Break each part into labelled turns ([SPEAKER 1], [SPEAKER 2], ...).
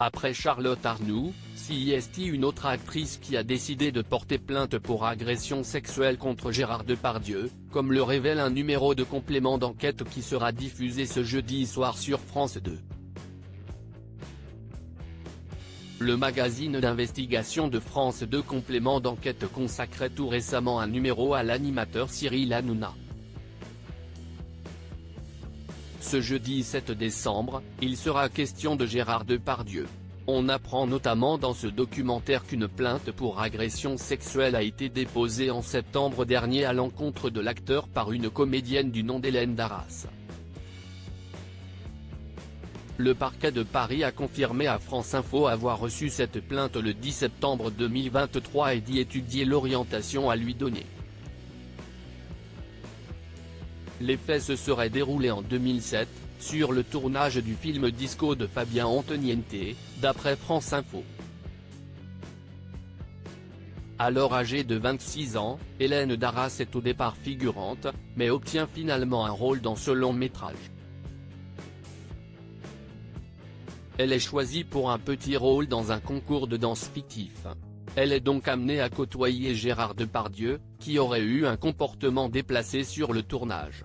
[SPEAKER 1] Après Charlotte Arnoux, c'est une autre actrice qui a décidé de porter plainte pour agression sexuelle contre Gérard Depardieu, comme le révèle un numéro de complément d'enquête qui sera diffusé ce jeudi soir sur France 2. Le magazine d'investigation de France 2 Complément d'enquête consacrait tout récemment un numéro à l'animateur Cyril Hanouna. Ce jeudi 7 décembre, il sera question de Gérard Depardieu. On apprend notamment dans ce documentaire qu'une plainte pour agression sexuelle a été déposée en septembre dernier à l'encontre de l'acteur par une comédienne du nom d'Hélène Darras. Le parquet de Paris a confirmé à France Info avoir reçu cette plainte le 10 septembre 2023 et d'y étudier l'orientation à lui donner. Les faits se seraient déroulés en 2007, sur le tournage du film Disco de Fabien Antoniente, d'après France Info. Alors âgée de 26 ans, Hélène Darras est au départ figurante, mais obtient finalement un rôle dans ce long métrage. Elle est choisie pour un petit rôle dans un concours de danse fictif. Elle est donc amenée à côtoyer Gérard Depardieu, qui aurait eu un comportement déplacé sur le tournage.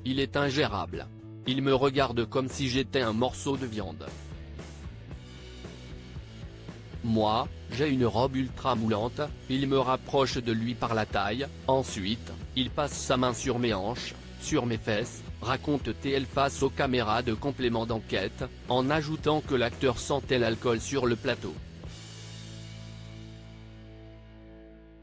[SPEAKER 1] Il est ingérable. Il me regarde comme si j'étais un morceau de viande. Moi, j'ai une robe ultra moulante, il me rapproche de lui par la taille, ensuite, il passe sa main sur mes hanches, sur mes fesses, raconte-t-elle face aux caméras de Complément d'enquête, en ajoutant que l'acteur sentait l'alcool sur le plateau.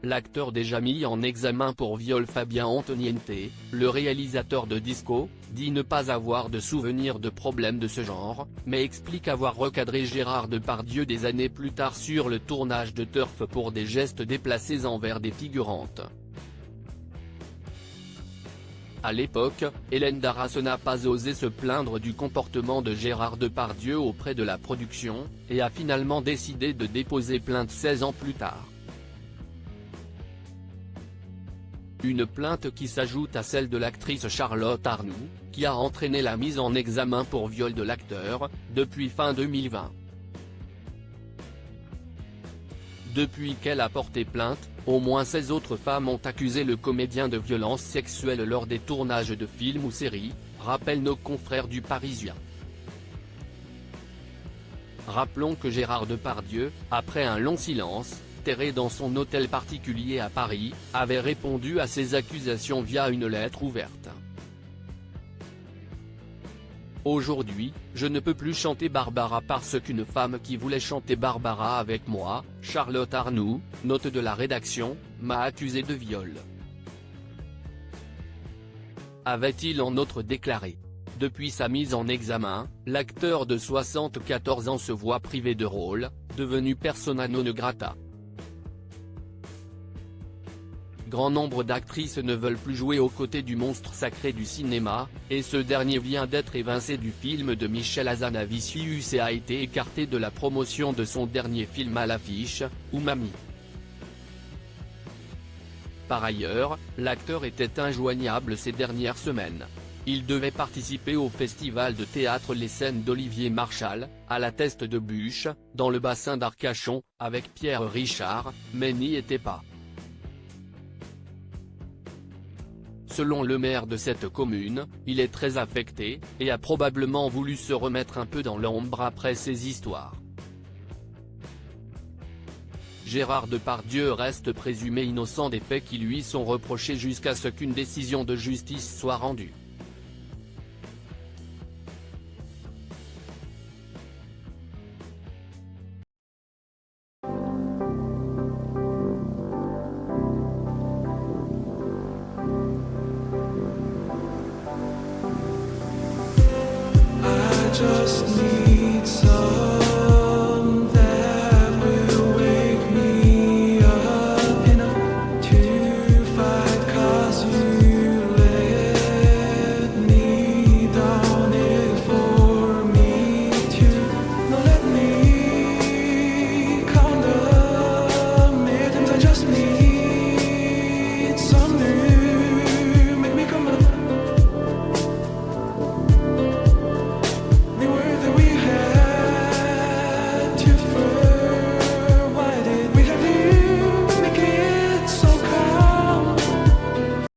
[SPEAKER 1] L'acteur déjà mis en examen pour viol Fabien Antoniente, le réalisateur de Disco, dit ne pas avoir de souvenir de problèmes de ce genre, mais explique avoir recadré Gérard Depardieu des années plus tard sur le tournage de Turf pour des gestes déplacés envers des figurantes. À l'époque, Hélène Darras n'a pas osé se plaindre du comportement de Gérard Depardieu auprès de la production, et a finalement décidé de déposer plainte 16 ans plus tard. Une plainte qui s'ajoute à celle de l'actrice Charlotte Arnoux, qui a entraîné la mise en examen pour viol de l'acteur, depuis fin 2020. Depuis qu'elle a porté plainte, au moins 16 autres femmes ont accusé le comédien de violences sexuelles lors des tournages de films ou séries, rappellent nos confrères du Parisien. Rappelons que Gérard Depardieu, après un long silence, terré dans son hôtel particulier à Paris, avait répondu à ces accusations via une lettre ouverte. Aujourd'hui, je ne peux plus chanter Barbara parce qu'une femme qui voulait chanter Barbara avec moi, Charlotte Arnoux, note de la rédaction, m'a accusé de viol. Avait-il en outre déclaré. Depuis sa mise en examen, l'acteur de 74 ans se voit privé de rôle, devenu persona non grata. Grand nombre d'actrices ne veulent plus jouer aux côtés du monstre sacré du cinéma, et ce dernier vient d'être évincé du film de Michel Hazanavicius et a été écarté de la promotion de son dernier film à l'affiche, Umami. Par ailleurs, l'acteur était injoignable ces dernières semaines. Il devait participer au festival de théâtre Les Scènes d'Olivier Marchal, à la Teste de Buch, dans le bassin d'Arcachon, avec Pierre Richard, mais n'y était pas. Selon le maire de cette commune, il est très affecté, et a probablement voulu se remettre un peu dans l'ombre après ces histoires. Gérard Depardieu reste présumé innocent des faits qui lui sont reprochés jusqu'à ce qu'une décision de justice soit rendue.